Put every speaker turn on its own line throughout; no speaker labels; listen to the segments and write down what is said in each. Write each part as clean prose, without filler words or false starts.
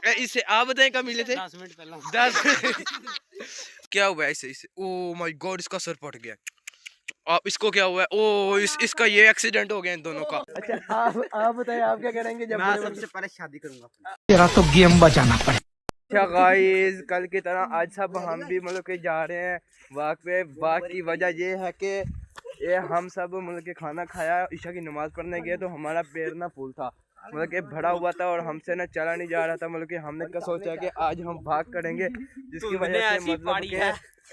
इससे आप बताएं कब मिले थे?
10 मिनट पहले।
10 क्या हुआ है इसे? ओ माय गॉड, इसका सर फट गया। आप इसको क्या हुआ है? ओ इसका ये एक्सीडेंट हो गया इन दोनों का। अच्छा आप बताएं, आप क्या करेंगे जब
मैं सबसे पहले शादी करूंगा।
तेरा तो गेम बचाना पड़े।
अच्छा गाइस, कल की तरह आज सब हम भी मतलब के जा रहे हैं वाक पे। वाक की वजह ये है कि ये हम सब मतलब के खाना खाया, ईशा की नमाज पढ़ने गए तो हमारा पैर ना फूल था, मतलब कि भरा हुआ था और हमसे ना चला नहीं जा रहा था। मतलब कि हमने क्या सोचा कि आज हम भाग करेंगे जिसकी वजह से मतलब कि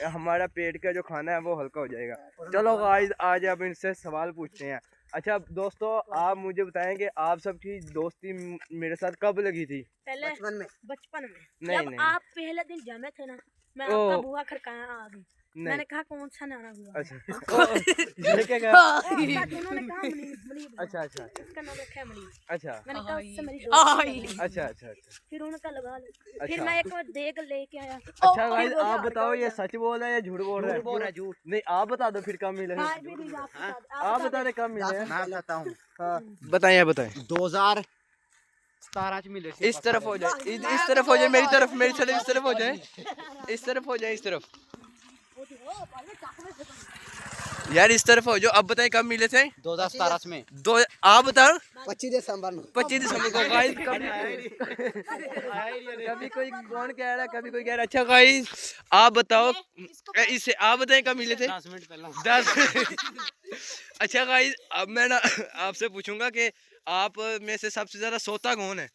हमारा पेट का जो खाना है वो हल्का हो जाएगा। चलो गाइस, आज अब इनसे सवाल पूछते हैं। अच्छा दोस्तों, आप मुझे बताएं कि आप सबकी दोस्ती मेरे साथ कब लगी थी?
पहले बचपन में
नहीं
जब
नहीं।
आप पहले दिन जमे थे ना, मैं आपका बुआ खड़काया आ गई। मैंने कहा कौन सा नाना हुआ?
अच्छा ये क्या कहा?
उन्होंने कहा मनीष।
अच्छा अच्छा
इसका नाम रखा है मनीष।
अच्छा।
मैंने कहा उससे मेरी दोस्ती।
अच्छा अच्छा अच्छा।
फिर उन्होंने लगा लो।
अच्छा।
फिर मैं एक बार देख लेके आया।
अच्छा गाइस, आप बताओ ये सच बोल रहा है या झूठ बोल रहा है?
बोल रहा है, झूठ।
नहीं आप बता दो फिर कब मिले हैं। आप बता रहे कब मिले हैं?
मैं बताता हूँ।
हाँ बताएं बताएं।
2017 मिले।
इस तरफ हो जाए, इस तरफ हो जाए, मेरी तरफ इस तरफ हो जाए, इस तरफ हो जाए, इस तरफ यार, इस तरफ हो जाओ। अब बताएं कब मिले थे?
2017 में।
दो आप बताओ।
25 दिसंबर
25 दिसंबर को गाइस। कभी कोई कौन कह रहा है, कभी कोई कह रहा है। अच्छा गाइस, आप बताओ इससे, आप बताएं कब मिले थे?
10 मिनट पहले।
10 अच्छा गाइस, अब मैं ना आपसे पूछूंगा कि आप में से सबसे ज्यादा सोता कौन है?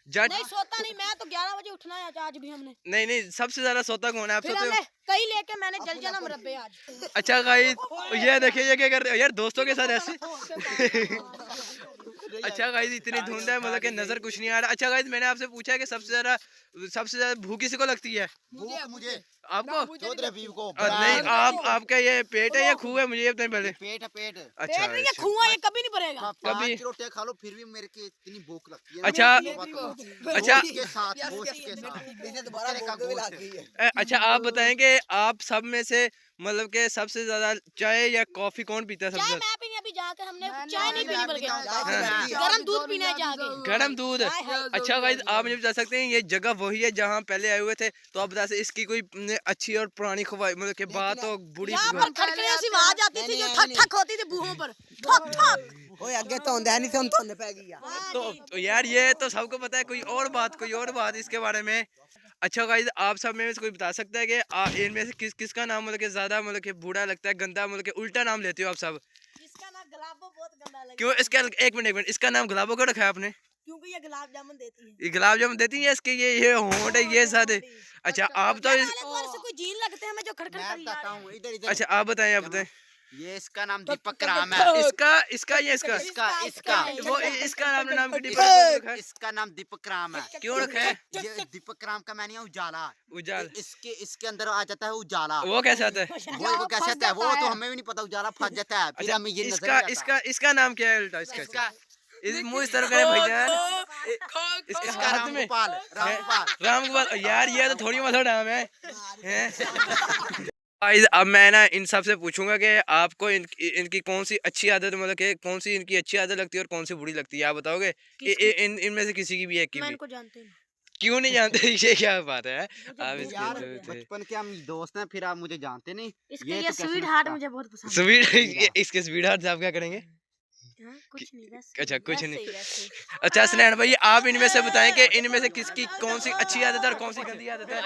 नहीं सोता नहीं, मैं तो 11 बजे उठना है आज भी हमने।
नहीं, सबसे ज्यादा सोता कौन है? आप सोते हो?
कई लेके मैंने जल जाना मुरब्बे आज।
अच्छा गाइस, ये देखिए ये क्या कर रहे हो यार, दोस्तों के साथ ऐसे। अच्छा गाइस, इतनी धुंध है मतलब कि नजर कुछ नहीं आ रहा। अच्छा गाइस, मैंने आपसे पूछा है कि सबसे ज्यादा भूख किसी को लगती है?
मुझे।
आपको?
चौधरी हबीब को।
नहीं, आपका ये पेट है या खूह है? मुझे ये बताएं पहले।
पेट है, पेट।
अच्छा
ये खुआ ये कभी नहीं भरेगा।
कभी
5 रोटियां खा लो फिर भी मेरे की इतनी भूख लगती है।
अच्छा अच्छा
के साथ, गोश्त के साथ।
अच्छा आप बताएं कि आप सब में से मतलब कि सबसे ज्यादा चाय या कॉफी कौन पीता है सबसे ज्यादा?
मैं पीने अभी जाकर हमने चाय नहीं पीनी बल्कि गरम दूध पीना है जाके।
गरम दूध। अच्छा गाइस, आप मुझे बता सकते हैं ये जगह वही है जहाँ पहले आए हुए थे? तो आप बता सकते इसकी कोई अच्छी और पुरानी खबर मतलब कि बात हो बुरी?
यहाँ पर खड़कने ऐसी आवाज आती थी जो ठक ठक होती थी बूहों पर, ठक ठक।
ओए आगे तो होंदा नहीं, हम तो पै गया।
तो यार ये तो सबको पता है, कोई और बात इसके बारे में। अच्छा गाइस, आप सब में से कोई बता सकता है कि इनमें से किसका नाम मतलब कि ज्यादा मतलब कि बुरा लगता है, गंदा, मतलब कि उल्टा नाम लेते हो आप सब?
इसका नाम गुलाबो बहुत गंदा लगता है।
क्यों? इसका एक मिनट, इसका नाम गुलाबो क्यों रखा है आपने?
क्योंकि ये गुलाब जामुन देती है।
ये गुलाब जामुन देती है, इसके ये होंठ है ये साथ है। अच्छा आप तो
कोई जीन लगते हैं मैं जो खड़खड़ कर
बताता हूँ, इधर
अच्छा आप बताएं, आप बताएं।
ये इसका नाम दीपक राम है।
इसका वो इसका नाम
इसका नाम दीपक राम है।
क्यों रखा है?
ये दीपक राम का मैंने उजाला।
उजाला
इसके अंदर आ जाता है उजाला।
वो कैसे आता है?
वो कैसे आता है वो तो हमें भी नहीं पता। उजाला फंस जाता है फिर हमें ये नजर नहीं आता।
इसका नाम क्या है उल्टा? इसका मुंह इस तरह करे भैया,
इसका रामगोपाल।
रामगोपाल यार, ये तो थोड़ी मतलब नाम है। अब मैं ना इन सब से पूछूंगा कि आपको इनकी कौन सी अच्छी आदत, मतलब कि कौन सी इनकी अच्छी आदत लगती है और कौन सी बुरी लगती है? आप बताओगे? इनमें से किसी की भी एक की भी?
जानते हैं।
क्यों नहीं जानते? ये क्या बात है? आप
यार बचपन के हम दोस्त हैं, फिर आप मुझे जानते नहीं।
ये स्वीट हार्ट मुझे बहुत पसंद है।
स्वीट इसके स्वीट हार्ट से आप क्या करेंगे?
कुछ नहीं, बस
अच्छा कुछ नहीं। अच्छा स्नैन भाई, आप इनमें से बताएं कि इनमें से किसकी कौन सी अच्छी आदत है और कौन सी गंदी आदत है?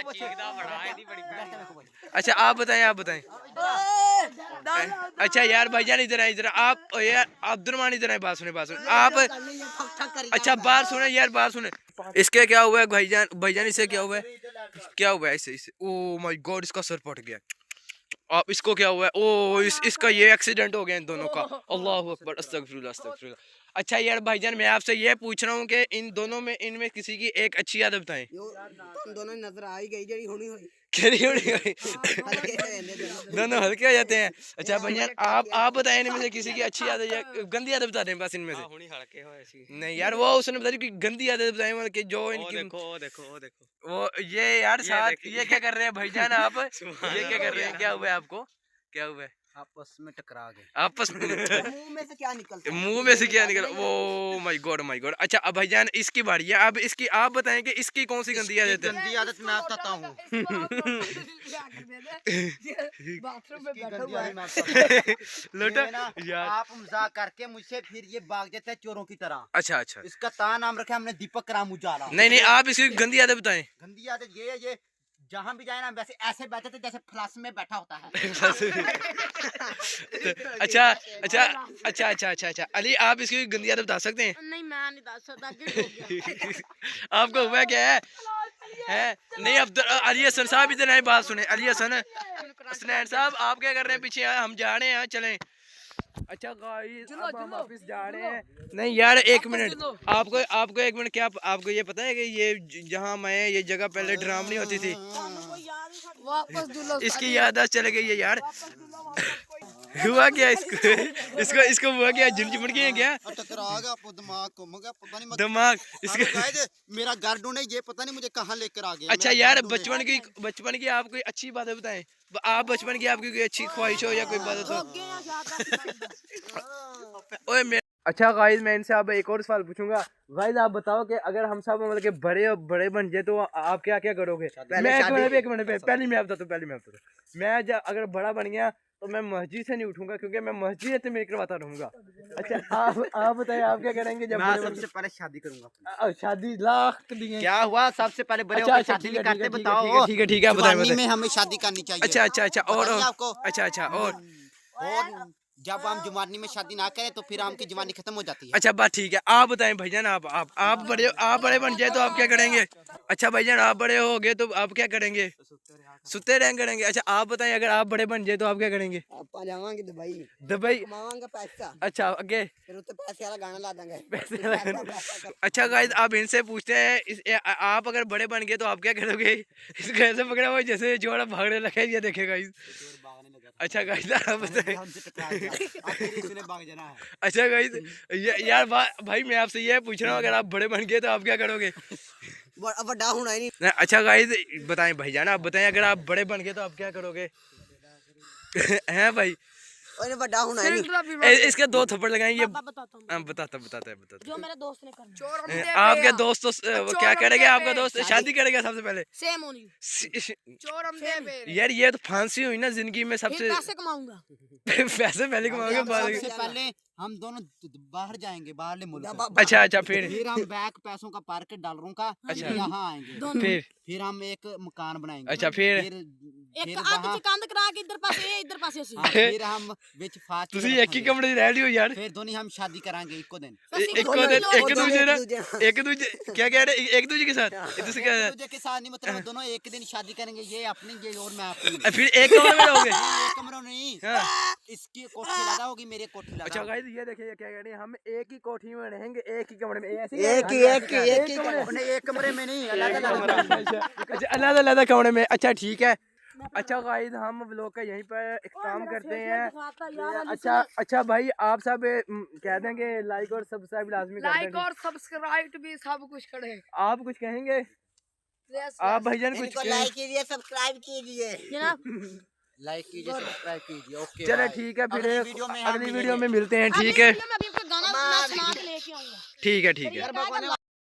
अच्छा आप बताएं। अच्छा यार भाईजान इधर आए, आप यार अब्दुलरहमान इधर आए, बात सुने आप। अच्छा बात सुने यार, बात सुने। इसके क्या हुआ है भाईजान इसे क्या हुआ है? इसे ओ माय गॉड, इसका सर फट गया। आप इसको क्या हुआ है? ओ इसका ये एक्सीडेंट हो गया इन दोनों का। अल्लाह अकबर, अस्तगफिरुल्लाह। अच्छा यार भाईजान, मैं आपसे ये पूछ रहा हूँ कि इन दोनों में इनमें किसी की एक अच्छी आदत बताएं।
दोनों नजर आ ही गई जड़ी होनी होई।
दोनों हल्के हो जाते हैं। अच्छा भैया आप बताएं इनमें से किसी की अच्छी आदत या गंदी आदत बता दें बस इनमें से।
हल्के हो ऐसी।
नहीं यार, वो उसने बता दी कि गंदी आदत बताएं, मतलब कि जो इनकी। देखो वो ये यार साथ ये क्या कर रहे हैं भाईजान आप? ये क्या कर रहे हैं? क्या हुआ है आपको? क्या हुआ है?
आपस में टकरा गए।
आपस में
मुंह में से क्या निकलता है?
मुंह में से क्या निकला? Oh my God my God. अच्छा अब भाईजान इसकी बारी है, अब इसकी आप बताएं कि इसकी कौन सी गंदी आदत है?
गंदी आदत मैं बताता हूँ।
बाथरूम में बैठा
गंदी
हुआ
आदत
है।
मैं बताता हूँ।
लोटा
ये ना,
यार।
आप मजाक करके मुझसे फिर ये भाग जाता है चोरों की तरह।
अच्छा अच्छा,
इसका नाम रखा हमने दीपक राम उजाला।
नहीं नहीं आप इसकी गंदी आदत बताएं।
गंदी आदत ये है, ये जहाँ भी जाए ना वैसे ऐसे बैठे थे जैसे फ्लास में बैठा होता है।
अच्छा अच्छा अच्छा अच्छा अच्छा अच्छा अली आप इसकी गंदी आदत बता सकते हैं?
नहीं मैं नहीं बता सकता कि हो गया।
आपको हुआ क्या है? नहीं अब अली हसन साहब इधर आए, बात सुने। अली हसन हसनैन साहब आप क्या कर रहे हैं पीछे? हम जा रहे हैं, चलें। अच्छा गाइस अब हम वापस जा रहे हैं। नहीं यार एक मिनट, आपको आपको एक मिनट, क्या आपको ये पता है कि ये जहाँ मैं ये जगह पहले डरावनी होती थी,
वापस दुल्हन
इसकी याददाश्त चले गई है यार। हुआ क्या इसको? इसको हुआ क्या? झुंझुमड़ गई है क्या?
टकरा गया, दिमाग घूम गया, पता नहीं
दिमाग इसका।
मेरा घर ढूंढे, ये पता नहीं मुझे कहाँ लेकर आ गया।
अच्छा यार बचपन की आप कोई अच्छी बातें बताएं। आप बचपन की आपकी कोई अच्छी ख्वाहिश हो या कोई बात हो? ओए मैं अच्छा गाइस मैं इनसे अब एक और सवाल पूछूंगा। गाइस आप बताओ कि अगर हम सब मतलब के बड़े बन जाए तो आप क्या क्या करोगे? मैं एक मिनट पहले मैं बताता हूँ। मैं जब अगर बड़ा बन गया तो मैं मस्जिद से नहीं उठूंगा, क्योंकि मैं मस्जिद से मेरे करवाता रहूंगा। अच्छा आप बताइए आप क्या करेंगे जब
मैं
बड़े
सबसे पहले शादी करूंगा।
शादी लाख दिए?
क्या हुआ? सबसे पहले बड़े
अच्छा
होकर
अच्छा
शादी
ठीक
नहीं
है
करते, बताओ।
ठीक है बताएं
जवानी में
बताएं।
हमें शादी करनी चाहिए।
अच्छा अच्छा अच्छा और
बताइए आपको।
अच्छा
और जब हम जवानी में शादी ना करें तो फिर हमकी जवानी खत्म हो जाती है।
अच्छा बात ठीक है। आप बताएं भाईजान, आप बड़े बन जाए तो आप क्या करेंगे? अच्छा भाईजान आप बड़े हो गए तो आप क्या करेंगे? सुते रहेंगे। अच्छा आप बताएं अगर आप बड़े बन जाए तो आप क्या करेंगे?
आप जावांगे दुबई,
दुबई?
कमावांगे पैसा,
अच्छा आगे
फिर उते पैसे वाला गाना ला देंगे।
अच्छा गाइस आप इनसे पूछते हैं आप अगर बड़े बन गए तो आप क्या करोगे? इसको ऐसे पकड़ा हुआ जैसे जोड़ा भागने लगा, ये देखेगा गाइस। अच्छा गाइस आप बताएं। अच्छा गाइस यार भाई मैं आपसे ये पूछ रहा हूँ अगर आप बड़े बन गए तो आप क्या करोगे?
बड़ा होना ही नहीं।
अच्छा गाइस बताएं भाईजान, आप बताएं अगर आप बड़े बन गए तो आप क्या करोगे? हैं भाई?
और बड़ा होना ही नहीं।
इसके 2 थप्पड़ लगाएंगे।
बताता हूँ
बताता है।
जो मेरे दोस्त ने करना।
आपके दोस्त तो क्या करेंगे? आपका दोस्त शादी करेगा सबसे पहले?
सेम होनी
यार ये तो फांसी हुई ना जिंदगी में सबसे।
पैसे कमाऊंगा।
पैसे पहले कमाओगे बाद
सबसे पहले हम दोनों बाहर जाएंगे, बाहर मुल्क।
अच्छा फिर
हम बैंक पैसों का पार्क डॉलरों का
अच्छा
यहाँ आएंगे।
फिर
हम एक मकान बनाएंगे।
अच्छा फिर
एक आगे कंध करा के इधर पासे से।
फिर हम विच फास्ट
तुसी एक ही कमरे रह रही हो यार।
फिर दोनों हम शादी करांगे एक दिन।
एक दूजे क्या कह रहे? एक दूजे के साथ? एक दूसरे
के साथ नहीं, मतलब दोनों एक दिन शादी करेंगे, ये अपनी ये और मैं अपनी।
फिर एक कमरे में रहोगे?
एक कमरा नहीं, इसकी कोठी लगा होगी, मेरे कोठी लगा।
अच्छा गाइस ये देखिए क्या कह रहे हैं, हम एक ही कोठी में रहेंगे, एक ही कमरे में।
एक कमरे में नहीं,
अलग अलग कमरे में। अच्छा ठीक है। अच्छा गाइस हम व्लॉग का यहीं पर इख्तिताम करते हैं। अच्छा भाई आप सब कह देंगे लाइक और सब्सक्राइब लाजमी कर देंगे।
लाइक और सब्सक्राइब भी सब कुछ करें।
आप कुछ कहेंगे? आप भाईजान कुछ
लाइक कीजिए, सब्सक्राइब कीजिए
जनाब।
लाइक कीजिए, सब्सक्राइब कीजिए। ओके
चलो ठीक है, फिर अगली वीडियो में मिलते हैं। ठीक
अभी
है
मैं अभी गाना सुना के लेके आऊंगा।
ठीक है।